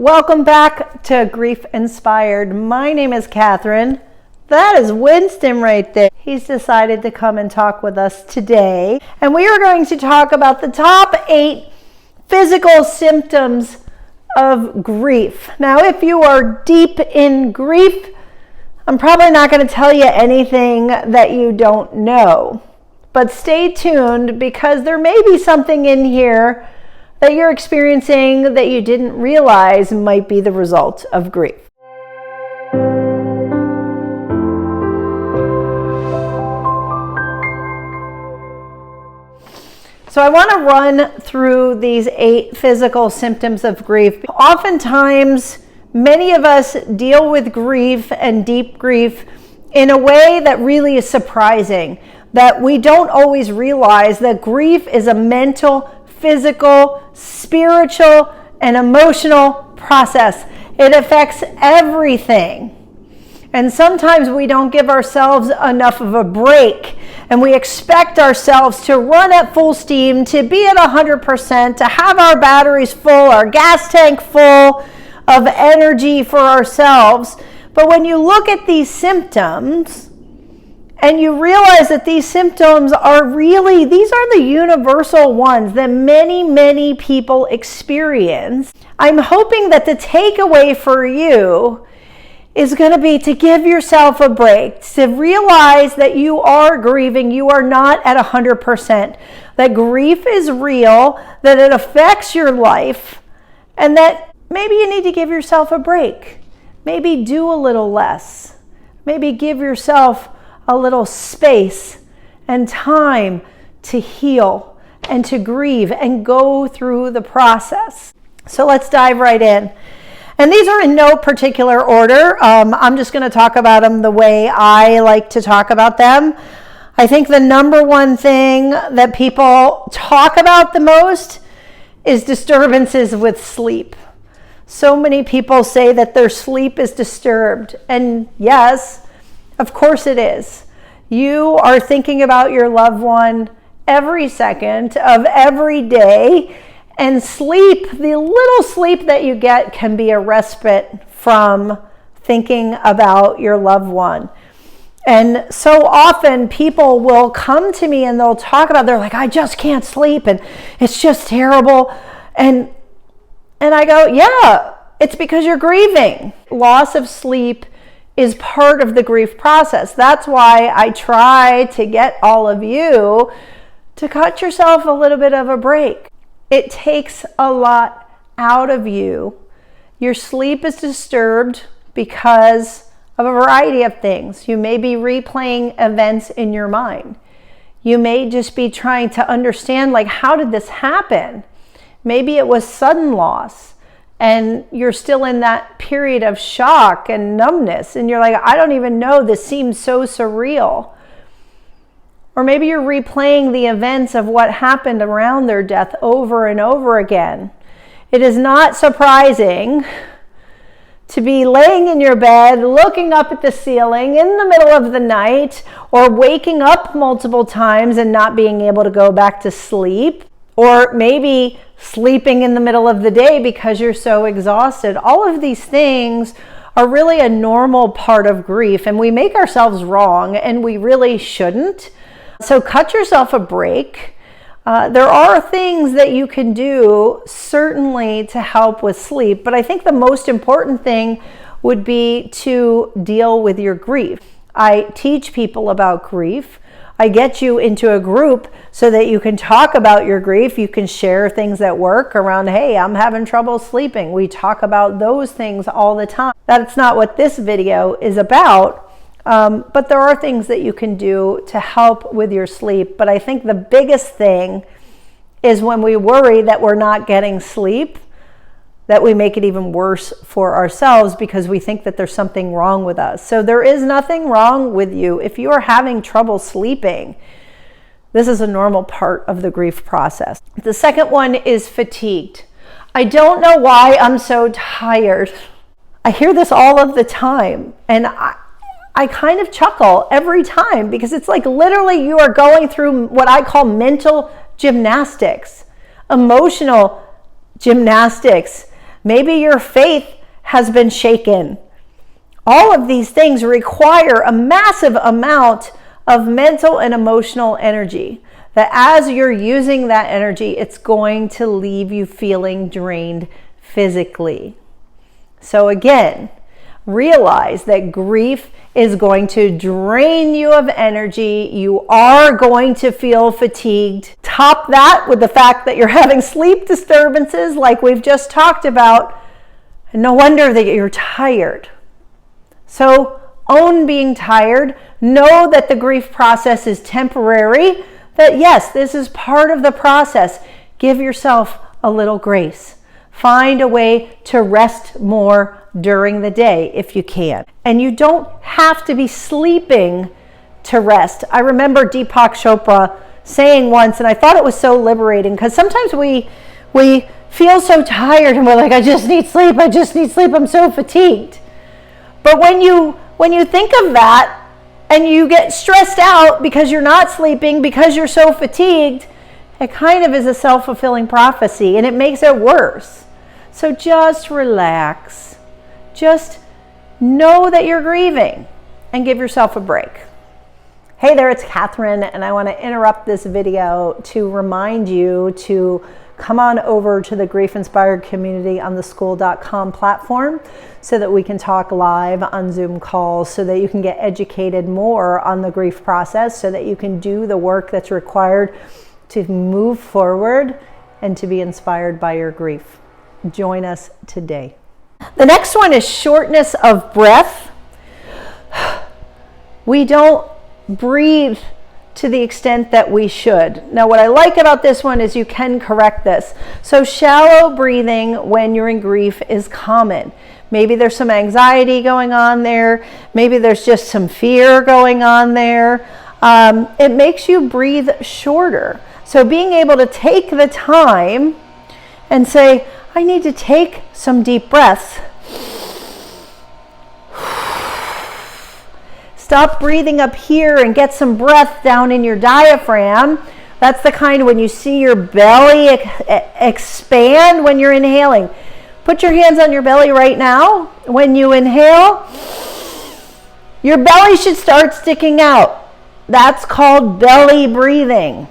Welcome back to Grief Inspired. My name is Catherine. That is Winston right there. He's decided to come and talk with us today. And we are going to talk about the top 8 physical symptoms of grief. Now, if you are deep in grief, I'm probably not going to tell you anything that you don't know. But stay tuned because there may be something in here that you're experiencing that you didn't realize might be the result of grief. So I want to run through these 8 physical symptoms of grief. Oftentimes, many of us deal with grief and deep grief in a way that really is surprising, that we don't always realize that grief is a mental, physical, spiritual, and emotional process. It affects everything. And sometimes we don't give ourselves enough of a break, and we expect ourselves to run at full steam, to be at 100%, to have our batteries full, our gas tank full of energy for ourselves. But when you look at these symptoms, and you realize that these symptoms are really, these are the universal ones that many, many people experience. I'm hoping that the takeaway for you is going to be to give yourself a break, to realize that you are grieving, you are not at 100%, that grief is real, that it affects your life, and that maybe you need to give yourself a break. Maybe do a little less. Maybe give yourself a little space and time to heal and to grieve and go through the process. So let's dive right in. And these are in no particular order. I'm just going to talk about them the way I like to talk about them. I think the number one thing that people talk about the most is disturbances with sleep. So many people say that their sleep is disturbed. And yes, of course it is. You are thinking about your loved one every second of every day, and sleep, the little sleep that you get, can be a respite from thinking about your loved one. And so often people will come to me and they'll talk about, they're like, I just can't sleep and it's just terrible. And I go, yeah, it's because you're grieving. Loss of sleep is part of the grief process. That's why I try to get all of you to cut yourself a little bit of a break. It takes a lot out of you. Your sleep is disturbed because of a variety of things. You may be replaying events in your mind. You may just be trying to understand, like, how did this happen? Maybe it was sudden loss, and you're still in that period of shock and numbness, and you're like, I don't even know, this seems so surreal. Or maybe you're replaying the events of what happened around their death over and over again. It is not surprising to be laying in your bed, looking up at the ceiling in the middle of the night, or waking up multiple times and not being able to go back to sleep, or maybe sleeping in the middle of the day because you're so exhausted. All of these things are really a normal part of grief, and we make ourselves wrong, and we really shouldn't. So cut yourself a break. There are things that you can do, certainly, to help with sleep, but I think the most important thing would be to deal with your grief. I teach people about grief. I get you into a group so that you can talk about your grief. You can share things at work around, hey, I'm having trouble sleeping. We talk about those things all the time. That's not what this video is about, but there are things that you can do to help with your sleep. But I think the biggest thing is when we worry that we're not getting sleep, that we make it even worse for ourselves because we think that there's something wrong with us. So there is nothing wrong with you. If you are having trouble sleeping, this is a normal part of the grief process. The second one is fatigued. I don't know why I'm so tired. I hear this all of the time, and I kind of chuckle every time because it's like literally you are going through what I call mental gymnastics, emotional gymnastics, Maybe your faith has been shaken. All of these things require a massive amount of mental and emotional energy, that as you're using that energy, it's going to leave you feeling drained physically. So again, realize that grief is going to drain you of energy. You are going to feel fatigued. Top that with the fact that you're having sleep disturbances like we've just talked about. And no wonder that you're tired. So own being tired. Know that the grief process is temporary. That yes, this is part of the process. Give yourself a little grace. Find a way to rest more during the day if you can. And you don't have to be sleeping to rest. I remember Deepak Chopra saying once, and I thought it was so liberating, because sometimes we feel so tired and we're like, I just need sleep, I'm so fatigued. But when you think of that and you get stressed out because you're not sleeping, because you're so fatigued, it kind of is a self-fulfilling prophecy, and it makes it worse. So just relax. Just know that you're grieving and give yourself a break. Hey there, it's Catherine, and I want to interrupt this video to remind you to come on over to the Grief Inspired community on the school.com platform so that we can talk live on Zoom calls, so that you can get educated more on the grief process, so that you can do the work that's required to move forward and to be inspired by your grief. Join us today. The next one is shortness of breath. We don't breathe to the extent that we should. Now, what I like about this one is you can correct this. So shallow breathing when you're in grief is common. Maybe there's some anxiety going on there. Maybe there's just some fear going on there. It makes you breathe shorter. So being able to take the time and say, I need to take some deep breaths. Stop breathing up here and get some breath down in your diaphragm. That's the kind when you see your belly expand when you're inhaling. Put your hands on your belly right now. When you inhale, your belly should start sticking out. That's called belly breathing.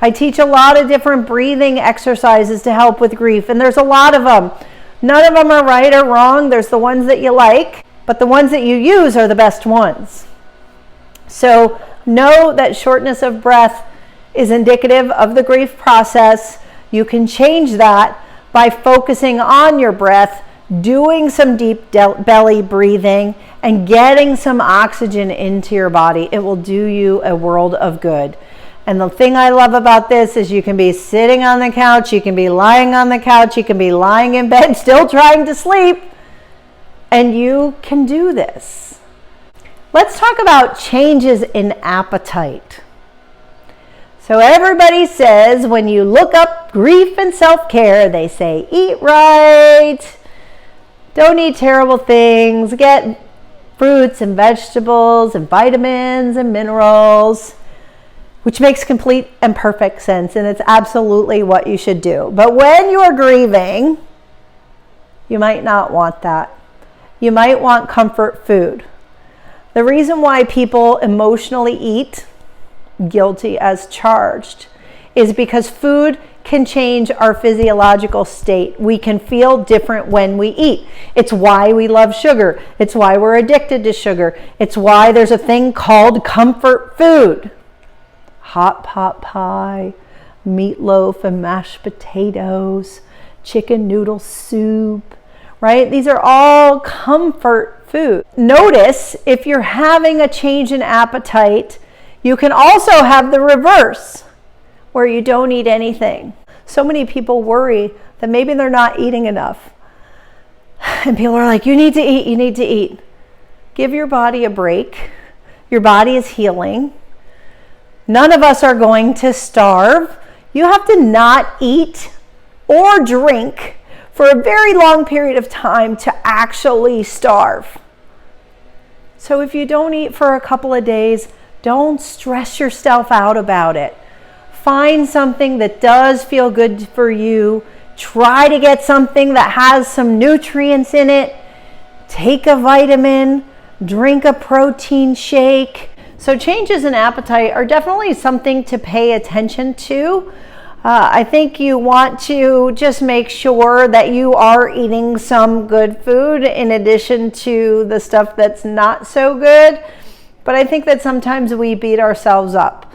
I teach a lot of different breathing exercises to help with grief, and there's a lot of them. None of them are right or wrong. There's the ones that you like, but the ones that you use are the best ones. So know that shortness of breath is indicative of the grief process. You can change that by focusing on your breath, doing some deep belly breathing, and getting some oxygen into your body. It will do you a world of good. And the thing I love about this is you can be sitting on the couch, you can be lying on the couch, you can be lying in bed still trying to sleep, and you can do this. Let's talk about changes in appetite. So everybody says when you look up grief and self-care, they say eat right, don't eat terrible things, get fruits and vegetables and vitamins and minerals, which makes complete and perfect sense, and it's absolutely what you should do. But when you are grieving, you might not want that. You might want comfort food. The reason why people emotionally eat, guilty as charged, is because food can change our physiological state. We can feel different when we eat. It's why we love sugar. It's why we're addicted to sugar. It's why there's a thing called comfort food. Hot pot pie, meatloaf and mashed potatoes, chicken noodle soup, right? These are all comfort food. Notice if you're having a change in appetite, you can also have the reverse, where you don't eat anything. So many people worry that maybe they're not eating enough. And people are like, you need to eat, you need to eat. Give your body a break. Your body is healing. None of us are going to starve. You have to not eat or drink for a very long period of time to actually starve. So if you don't eat for a couple of days, don't stress yourself out about it. Find something that does feel good for you. Try to get something that has some nutrients in it. Take a vitamin, drink a protein shake. So changes in appetite are definitely something to pay attention to. I think you want to just make sure that you are eating some good food in addition to the stuff that's not so good. But I think that sometimes we beat ourselves up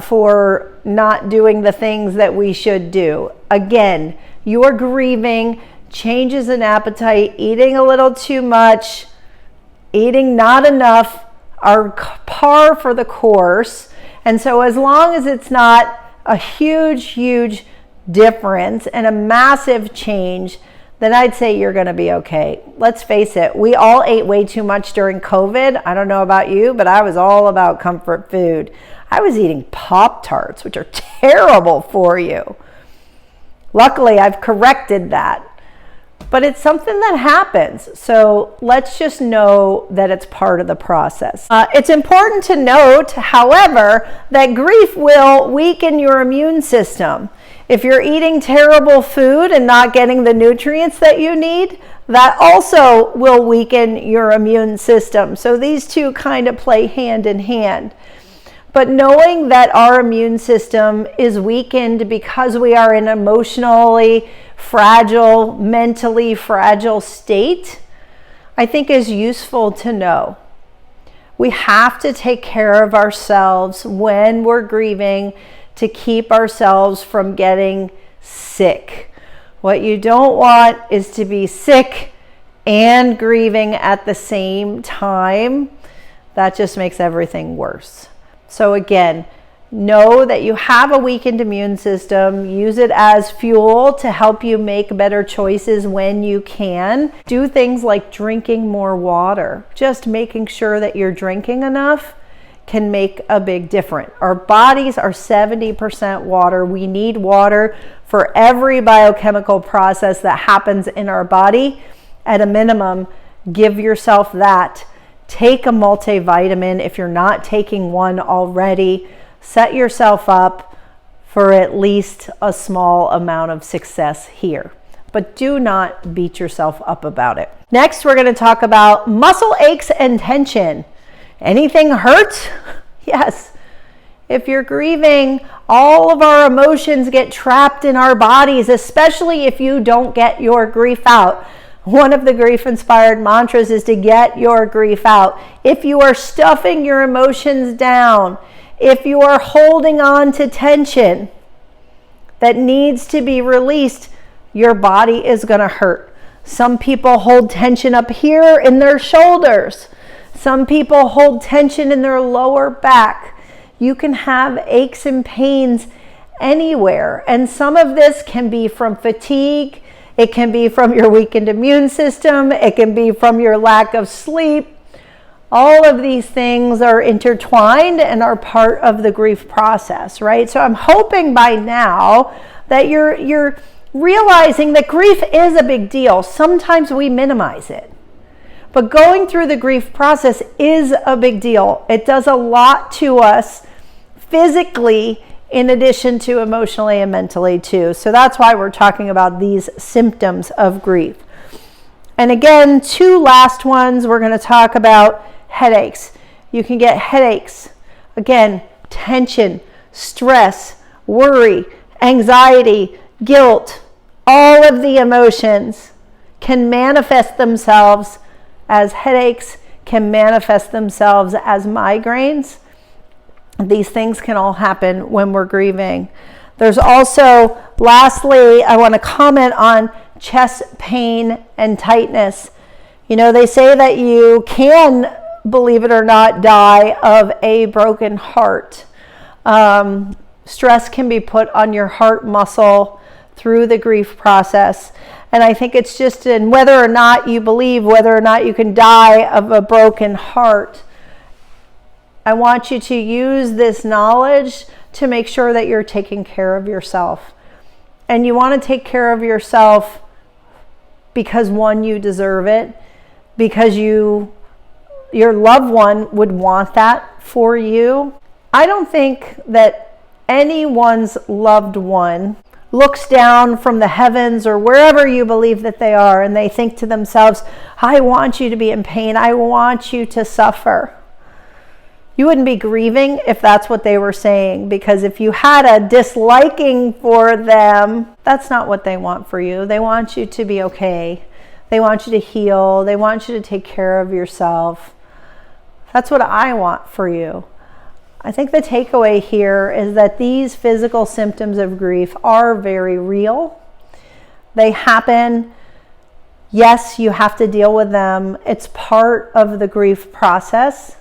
for not doing the things that we should do. Again, you are grieving, changes in appetite, eating a little too much, eating not enough are par for the course. And so as long as it's not a huge difference and a massive change, then I'd say you're going to be okay. Let's face it, we all ate way too much during COVID. I don't know about you, but I was all about comfort food. I was eating Pop-Tarts, which are terrible for you. Luckily, I've corrected that. But it's something that happens. So let's just know that it's part of the process. It's important to note, however, that grief will weaken your immune system. If you're eating terrible food and not getting the nutrients that you need, that also will weaken your immune system. So these two kind of play hand in hand. But knowing that our immune system is weakened because we are in emotionally fragile, mentally fragile state, I think is useful to know. We have to take care of ourselves when we're grieving to keep ourselves from getting sick. What you don't want is to be sick and grieving at the same time. That just makes everything worse. So again, know that you have a weakened immune system. Use it as fuel to help you make better choices when you can. Do things like drinking more water. Just making sure that you're drinking enough can make a big difference. Our bodies are 70% water. We need water for every biochemical process that happens in our body. At a minimum, give yourself that. Take a multivitamin if you're not taking one already. Set yourself up for at least a small amount of success here, but do not beat yourself up about it. Next, we're going to talk about muscle aches and tension. Anything hurt? Yes. If you're grieving, all of our emotions get trapped in our bodies, especially if you don't get your grief out. One of the grief-inspired mantras is to get your grief out. If you are stuffing your emotions down, if you are holding on to tension that needs to be released, your body is going to hurt. Some people hold tension up here in their shoulders. Some people hold tension in their lower back. You can have aches and pains anywhere. And some of this can be from fatigue. It can be from your weakened immune system. It can be from your lack of sleep. All of these things are intertwined and are part of the grief process, right? So I'm hoping by now that you're realizing that grief is a big deal. Sometimes we minimize it. But going through the grief process is a big deal. It does a lot to us physically in addition to emotionally and mentally too. So that's why we're talking about these symptoms of grief. And again, two last ones, we're going to talk about headaches. You can get headaches. Again, tension, stress, worry, anxiety, guilt, all of the emotions can manifest themselves as headaches, can manifest themselves as migraines. These things can all happen when we're grieving. There's also, lastly, I want to comment on chest pain and tightness. You know, they say that you can, believe it or not, die of a broken heart. Stress can be put on your heart muscle through the grief process. And I think it's just in whether or not you believe, whether or not you can die of a broken heart. I want you to use this knowledge to make sure that you're taking care of yourself. And you want to take care of yourself because, one, you deserve it, because your loved one would want that for you. I don't think that anyone's loved one looks down from the heavens or wherever you believe that they are, and they think to themselves, I want you to be in pain. I want you to suffer. You wouldn't be grieving if that's what they were saying, because if you had a disliking for them, that's not what they want for you. They want you to be okay. They want you to heal. They want you to take care of yourself. That's what I want for you. I think the takeaway here is that these physical symptoms of grief are very real. They happen. Yes, you have to deal with them. It's part of the grief process.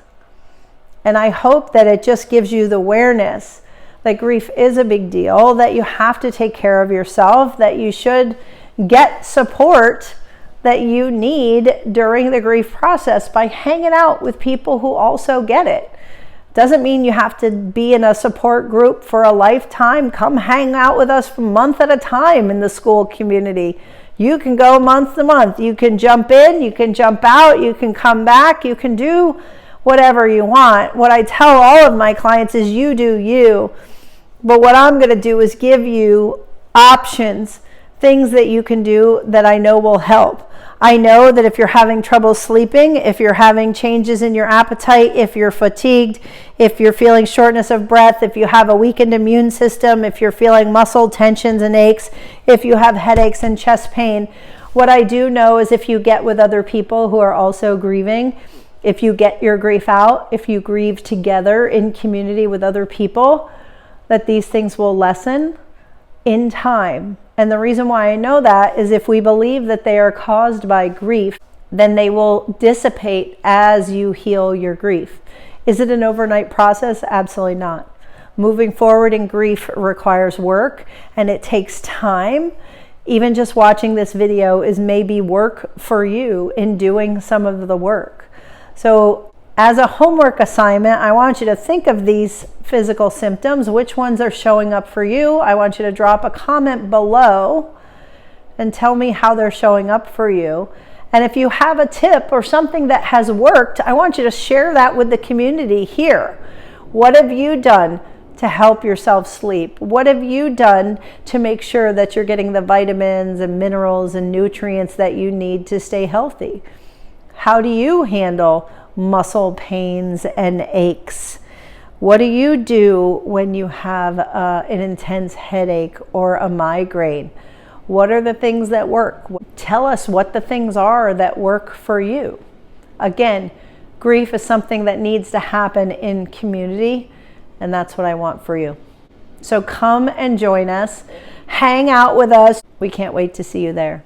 And I hope that it just gives you the awareness that grief is a big deal, that you have to take care of yourself, that you should get support that you need during the grief process by hanging out with people who also get it. Doesn't mean you have to be in a support group for a lifetime. Come hang out with us for a month at a time in the school community. You can go month to month. You can jump in, you can jump out, you can come back, you can do whatever you want. What I tell all of my clients is you do you. But what I'm going to do is give you options, things that you can do that I know will help. I know that if you're having trouble sleeping, if you're having changes in your appetite, if you're fatigued, if you're feeling shortness of breath, if you have a weakened immune system, if you're feeling muscle tensions and aches, if you have headaches and chest pain, what I do know is if you get with other people who are also grieving, if you get your grief out, if you grieve together in community with other people, that these things will lessen in time. And the reason why I know that is if we believe that they are caused by grief, then they will dissipate as you heal your grief. Is it an overnight process? Absolutely not. Moving forward in grief requires work, and it takes time. Even just watching this video is maybe work for you in doing some of the work. So as a homework assignment, I want you to think of these physical symptoms, which ones are showing up for you. I want you to drop a comment below and tell me how they're showing up for you. And if you have a tip or something that has worked, I want you to share that with the community here. What have you done to help yourself sleep? What have you done to make sure that you're getting the vitamins and minerals and nutrients that you need to stay healthy? How do you handle muscle pains and aches? What do you do when you have an intense headache or a migraine? What are the things that work? Tell us what the things are that work for you. Again, grief is something that needs to happen in community, and that's what I want for you. So come and join us. Hang out with us. We can't wait to see you there.